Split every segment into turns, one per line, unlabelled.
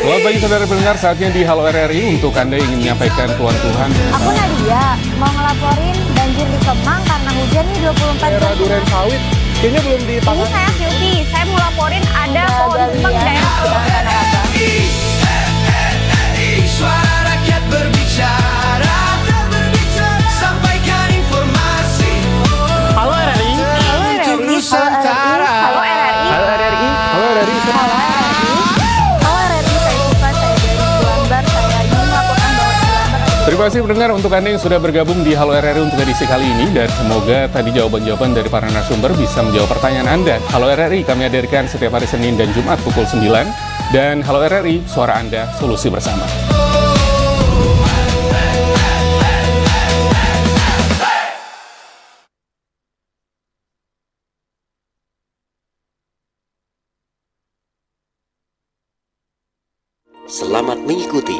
Selamat pagi saudara pendengar, saatnya di Halo RRI untuk Anda yang ingin menyampaikan keluhan-keluhan.
Aku Nadia, mau ngelaporin banjir di Kemang karena hujan nih 24
daerah
jam.
Duren Sawit, kayaknya belum
Ini
ditangani.
saya Silvi, saya mau laporin ada pohon tumbang di daerah Tanah Abang.
Suara rakyat berbicara, sampaikan informasi.
Halo RRI.
Untuk Nusantara.
Halo RRI.
Halo RRI. Halo RRI.
Halo RRI. Halo RRI, saya Siva, saya dari Jelambar. Saya ingin melaporkan bahwa di Jelambar
Terima kasih pendengar untuk Anda yang sudah bergabung di Halo RRI untuk edisi kali ini, dan semoga tadi jawaban-jawaban dari para narasumber bisa menjawab pertanyaan Anda. Halo RRI kami hadirkan setiap hari Senin dan Jumat pukul 9, dan Halo RRI, suara Anda, solusi bersama.
Selamat mengikuti.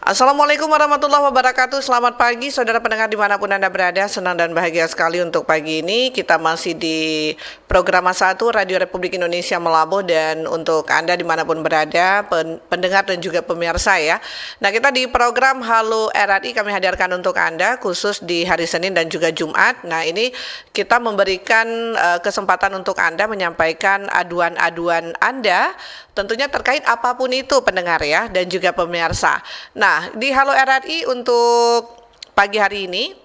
Assalamualaikum warahmatullahi wabarakatuh. Selamat pagi saudara pendengar dimanapun Anda berada. Senang dan bahagia sekali untuk pagi ini kita masih di program 1 Radio Republik Indonesia Melabo, dan untuk Anda dimanapun berada, pendengar dan juga pemirsa ya. Nah, kita di program Halo RRI kami hadirkan untuk Anda khusus di hari Senin dan juga Jumat. Nah, ini kita memberikan kesempatan untuk Anda menyampaikan aduan-aduan Anda, tentunya terkait apapun itu pendengar ya, dan juga pemirsa. Nah, di Halo RRI untuk pagi hari ini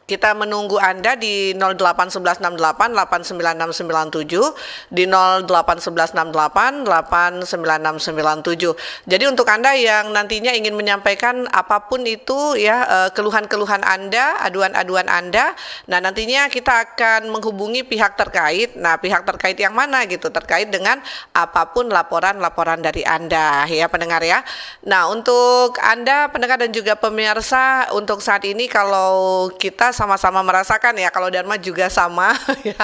kita menunggu Anda di 081168 89697, di 081168 89697. Jadi untuk Anda yang nantinya ingin menyampaikan apapun itu ya, keluhan-keluhan Anda, aduan-aduan Anda, nah nantinya kita akan menghubungi pihak terkait. Nah, pihak terkait yang mana gitu, terkait dengan apapun laporan-laporan dari Anda ya pendengar ya. Nah, untuk Anda pendengar dan juga pemirsa, untuk saat ini kalau kita sama-sama merasakan ya, kalau Dharma juga sama ya.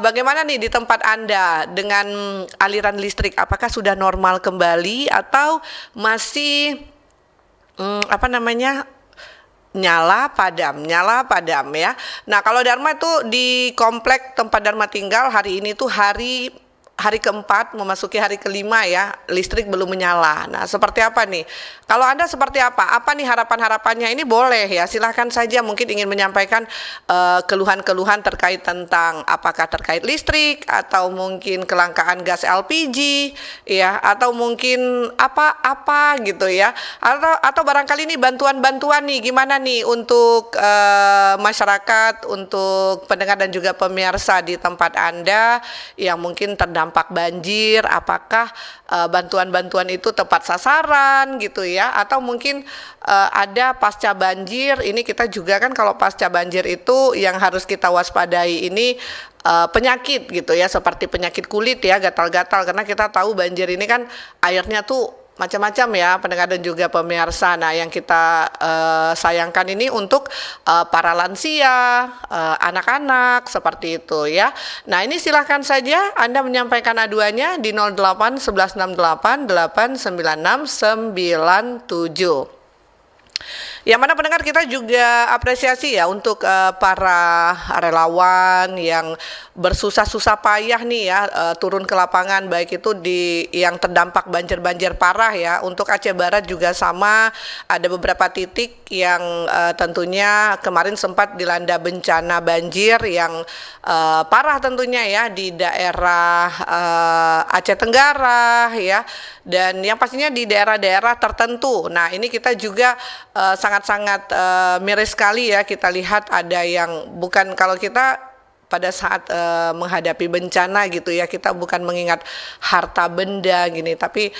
Bagaimana nih di tempat Anda dengan aliran listrik? Apakah sudah normal kembali atau masih nyala padam ya. Nah, kalau Dharma itu di komplek tempat Dharma tinggal hari ini tuh hari keempat memasuki hari kelima ya, listrik belum menyala. Nah, seperti apa nih? Kalau Anda seperti apa? Apa nih harapan-harapannya? Ini boleh ya, silahkan saja mungkin ingin menyampaikan keluhan-keluhan terkait tentang apakah terkait listrik, atau mungkin kelangkaan gas LPG ya, atau mungkin apa gitu ya. Atau barangkali ini bantuan-bantuan nih, gimana nih untuk masyarakat, untuk pendengar dan juga pemirsa di tempat Anda yang mungkin terdampak banjir, apakah bantuan-bantuan itu tepat sasaran gitu ya, atau mungkin ada pasca banjir. Ini kita juga kan kalau pasca banjir itu yang harus kita waspadai ini penyakit gitu ya, seperti penyakit kulit ya, gatal-gatal, karena kita tahu banjir ini kan airnya tuh macam-macam ya pendengar dan juga pemirsa. Nah, yang kita sayangkan ini untuk para lansia, anak-anak seperti itu ya. Nah, ini silahkan saja Anda menyampaikan aduannya di 08 1168 896 97. Yang mana pendengar kita juga apresiasi ya untuk para relawan yang bersusah-susah payah nih ya, turun ke lapangan, baik itu di yang terdampak banjir-banjir parah ya. Untuk Aceh Barat juga sama, ada beberapa titik yang tentunya kemarin sempat dilanda bencana banjir yang parah tentunya ya, di daerah Aceh Tenggara ya, dan yang pastinya di daerah-daerah tertentu. Nah, ini kita juga sangat-sangat miris sekali ya, kita lihat ada yang bukan, kalau kita pada saat menghadapi bencana gitu ya, kita bukan mengingat harta benda gini, tapi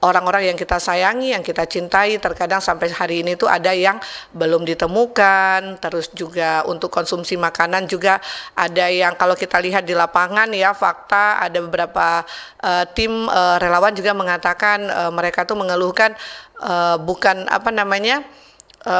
orang-orang yang kita sayangi, yang kita cintai, terkadang sampai hari ini tuh ada yang belum ditemukan. Terus juga untuk konsumsi makanan juga ada yang, kalau kita lihat di lapangan ya, fakta ada beberapa tim relawan juga mengatakan mereka tuh mengeluhkan bukan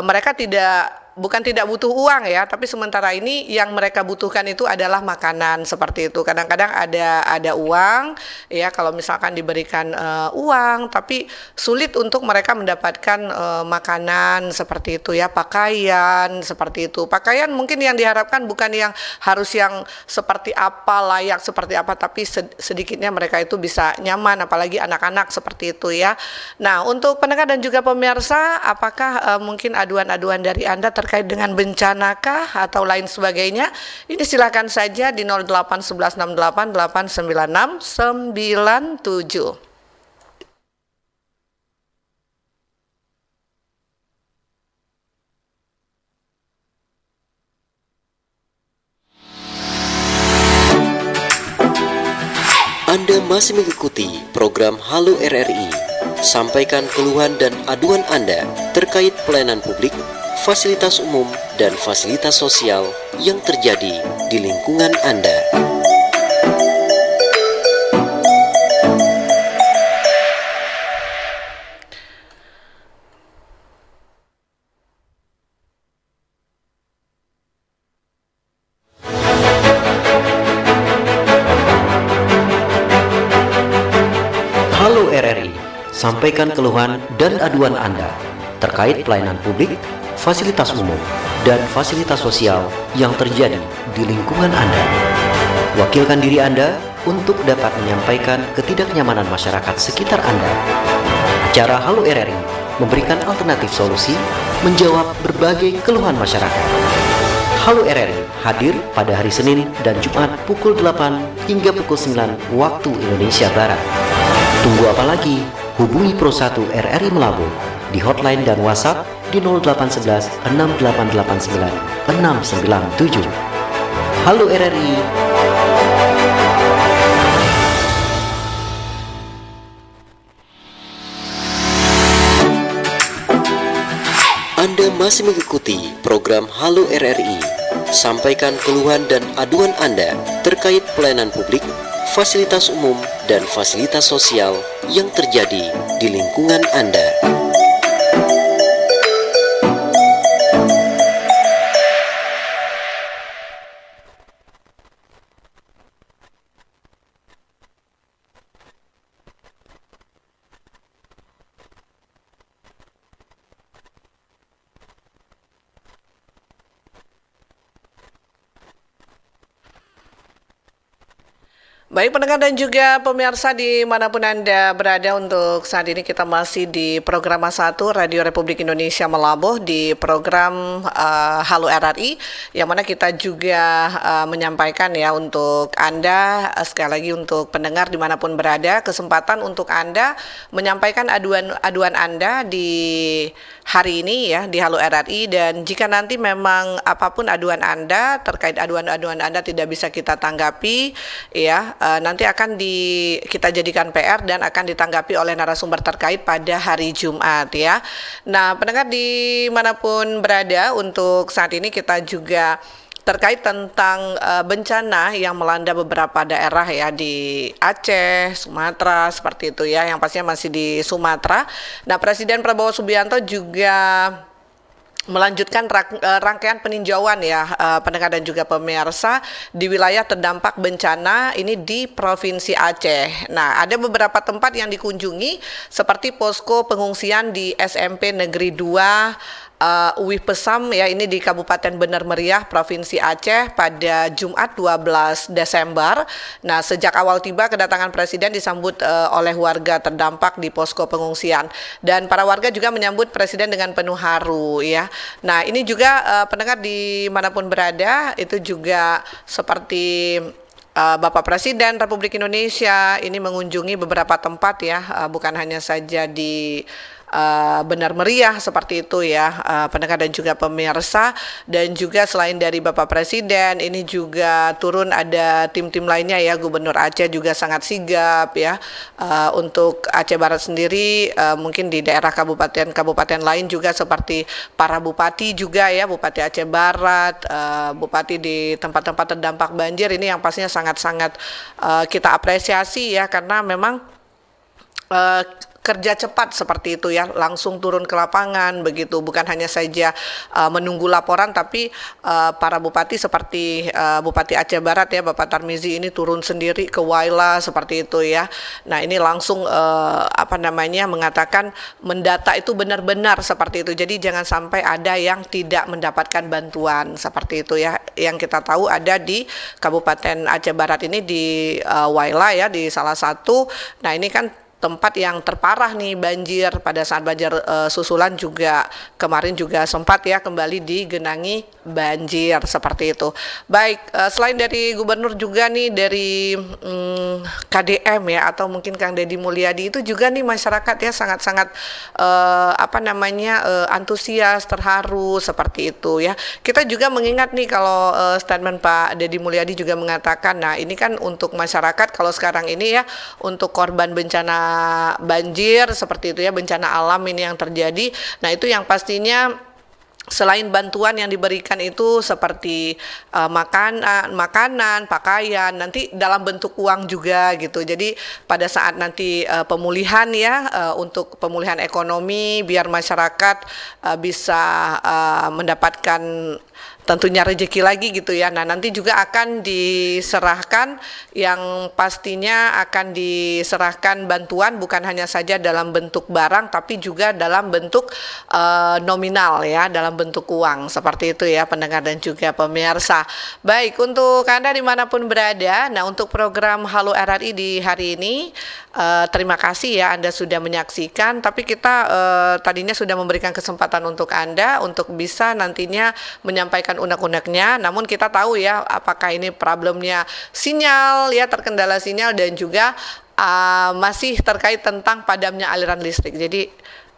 mereka tidak bukan tidak butuh uang ya, tapi sementara ini yang mereka butuhkan itu adalah makanan seperti itu. Kadang-kadang ada uang ya, kalau misalkan diberikan uang, tapi sulit untuk mereka mendapatkan makanan seperti itu ya, pakaian seperti itu. Pakaian mungkin yang diharapkan bukan yang harus yang seperti apa, layak seperti apa, tapi sedikitnya mereka itu bisa nyaman, apalagi anak-anak seperti itu ya. Nah, untuk pendengar dan juga pemirsa, apakah mungkin aduan-aduan dari Anda terkait dengan bencanakah atau lain sebagainya? Ini silakan saja di 08 11 68 896 97.
Anda masih mengikuti program Halo RRI. Sampaikan keluhan dan aduan Anda terkait pelayanan publik, fasilitas umum, dan fasilitas sosial yang terjadi di lingkungan Anda. Halo RRI, sampaikan keluhan dan aduan Anda terkait pelayanan publik, fasilitas umum, dan fasilitas sosial yang terjadi di lingkungan Anda. Wakilkan diri Anda untuk dapat menyampaikan ketidaknyamanan masyarakat sekitar Anda. Acara Halo RRI memberikan alternatif solusi menjawab berbagai keluhan masyarakat. Halo RRI hadir pada hari Senin dan Jumat pukul 8 hingga pukul 9 waktu Indonesia Barat. Tunggu apa lagi? Hubungi Pro 1 RRI Melabu di hotline dan WhatsApp di 0811 6889 697. Halo RRI. Anda masih mengikuti program Halo RRI. Sampaikan keluhan dan aduan Anda terkait pelayanan publik, fasilitas umum, dan fasilitas sosial yang terjadi di lingkungan Anda.
Baik pendengar dan juga pemirsa dimanapun Anda berada, untuk saat ini kita masih di program 1 Radio Republik Indonesia Melabuh di program Halo RRI, yang mana kita juga menyampaikan ya untuk Anda, sekali lagi untuk pendengar dimanapun berada, kesempatan untuk Anda menyampaikan aduan Anda di hari ini ya di Halo RRI. Dan jika nanti memang apapun aduan Anda, terkait aduan-aduan Anda tidak bisa kita tanggapi ya, nanti akan kita jadikan PR dan akan ditanggapi oleh narasumber terkait pada hari Jumat ya. Nah pendengar dimanapun berada, untuk saat ini kita juga terkait tentang bencana yang melanda beberapa daerah ya di Aceh, Sumatera seperti itu ya, yang pastinya masih di Sumatera. Nah Presiden Prabowo Subianto juga melanjutkan rangkaian peninjauan ya pendengar dan juga pemirsa di wilayah terdampak bencana ini di Provinsi Aceh. Nah, ada beberapa tempat yang dikunjungi seperti posko pengungsian di SMP Negeri 2 Uwih Pesam ya, ini di Kabupaten Bener Meriah, Provinsi Aceh pada Jumat 12 Desember. Nah, sejak awal tiba kedatangan Presiden disambut oleh warga terdampak di posko pengungsian, dan para warga juga menyambut Presiden dengan penuh haru ya. Nah, ini juga pendengar dimanapun berada, itu juga seperti Bapak Presiden Republik Indonesia ini mengunjungi beberapa tempat ya, bukan hanya saja di Benar Meriah seperti itu ya pendengar dan juga pemirsa. Dan juga selain dari Bapak Presiden, ini juga turun ada tim-tim lainnya ya. Gubernur Aceh juga sangat sigap ya. Untuk Aceh Barat sendiri mungkin di daerah kabupaten lain juga seperti para bupati juga ya, Bupati Aceh Barat, bupati di tempat-tempat terdampak banjir, ini yang pastinya sangat-sangat kita apresiasi ya, karena memang kerja cepat seperti itu ya, langsung turun ke lapangan begitu, bukan hanya saja menunggu laporan, tapi para bupati seperti Bupati Aceh Barat ya, Bapak Tarmizi ini turun sendiri ke Waila seperti itu ya. Nah ini langsung mengatakan mendata itu benar-benar seperti itu. Jadi jangan sampai ada yang tidak mendapatkan bantuan seperti itu ya. Yang kita tahu ada di Kabupaten Aceh Barat ini di Waila ya, di salah satu. Nah ini kan tempat yang terparah nih banjir, pada saat banjir susulan juga kemarin juga sempat ya kembali digenangi banjir seperti itu. Baik, selain dari gubernur juga nih dari KDM ya, atau mungkin Kang Deddy Mulyadi, itu juga nih masyarakat ya sangat-sangat antusias, terharu seperti itu ya. Kita juga mengingat nih kalau statement Pak Deddy Mulyadi juga mengatakan, nah ini kan untuk masyarakat kalau sekarang ini ya, untuk korban bencana banjir seperti itu ya, bencana alam ini yang terjadi. Nah itu yang pastinya selain bantuan yang diberikan itu seperti makanan, pakaian, nanti dalam bentuk uang juga gitu. Jadi pada saat nanti pemulihan ya, untuk pemulihan ekonomi biar masyarakat bisa mendapatkan tentunya rezeki lagi gitu ya. Nah nanti juga akan diserahkan, yang pastinya akan diserahkan bantuan bukan hanya saja dalam bentuk barang, tapi juga dalam bentuk nominal ya, dalam bentuk uang seperti itu ya pendengar dan juga pemirsa. Baik, untuk Anda dimanapun berada, nah untuk program Halo RRI di hari ini terima kasih ya Anda sudah menyaksikan, tapi kita tadinya sudah memberikan kesempatan untuk Anda untuk bisa nantinya menyampaikan unek-uneknya, namun kita tahu ya apakah ini problemnya sinyal ya, terkendala sinyal, dan juga masih terkait tentang padamnya aliran listrik. Jadi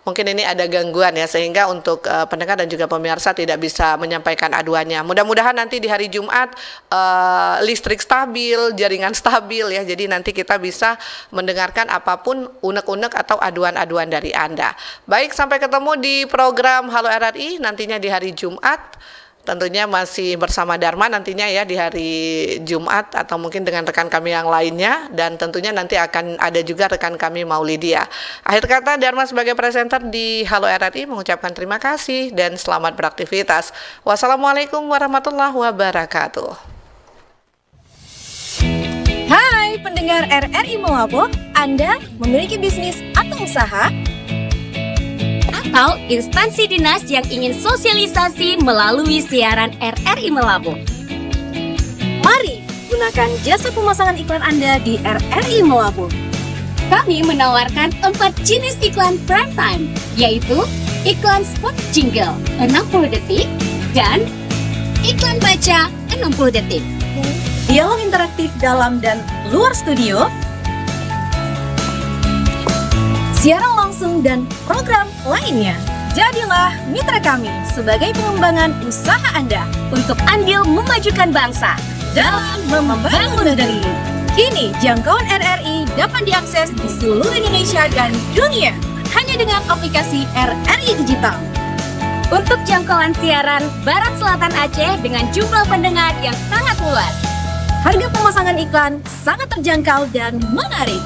mungkin ini ada gangguan ya, sehingga untuk pendengar dan juga pemirsa tidak bisa menyampaikan aduannya. Mudah-mudahan nanti di hari Jumat listrik stabil, jaringan stabil ya, jadi nanti kita bisa mendengarkan apapun unek-unek atau aduan-aduan dari Anda. Baik, sampai ketemu di program Halo RRI nantinya di hari Jumat. Tentunya masih bersama Dharma nantinya ya di hari Jumat, atau mungkin dengan rekan kami yang lainnya, dan tentunya nanti akan ada juga rekan kami Maulidia. Akhir kata, Dharma sebagai presenter di Halo RRI mengucapkan terima kasih dan selamat beraktivitas. Wassalamualaikum warahmatullahi wabarakatuh.
Hai pendengar RRI Melabo, Anda memiliki bisnis atau usaha?
Atau instansi dinas yang ingin sosialisasi melalui siaran RRI Melabo?
Mari gunakan jasa pemasangan iklan Anda di RRI Melabo.
Kami menawarkan 4 jenis iklan prime time, yaitu iklan spot jingle 60 detik dan iklan baca 60 detik.
Dialog interaktif dalam dan luar studio, siaran langsung, dan program lainnya. Jadilah mitra kami sebagai pengembangan usaha Anda
untuk andil memajukan bangsa
dalam membangun negeri. Kini jangkauan RRI dapat diakses di seluruh Indonesia dan dunia hanya dengan aplikasi RRI Digital.
Untuk jangkauan siaran Barat Selatan Aceh dengan jumlah pendengar yang sangat luas.
Harga pemasangan iklan sangat terjangkau dan menarik.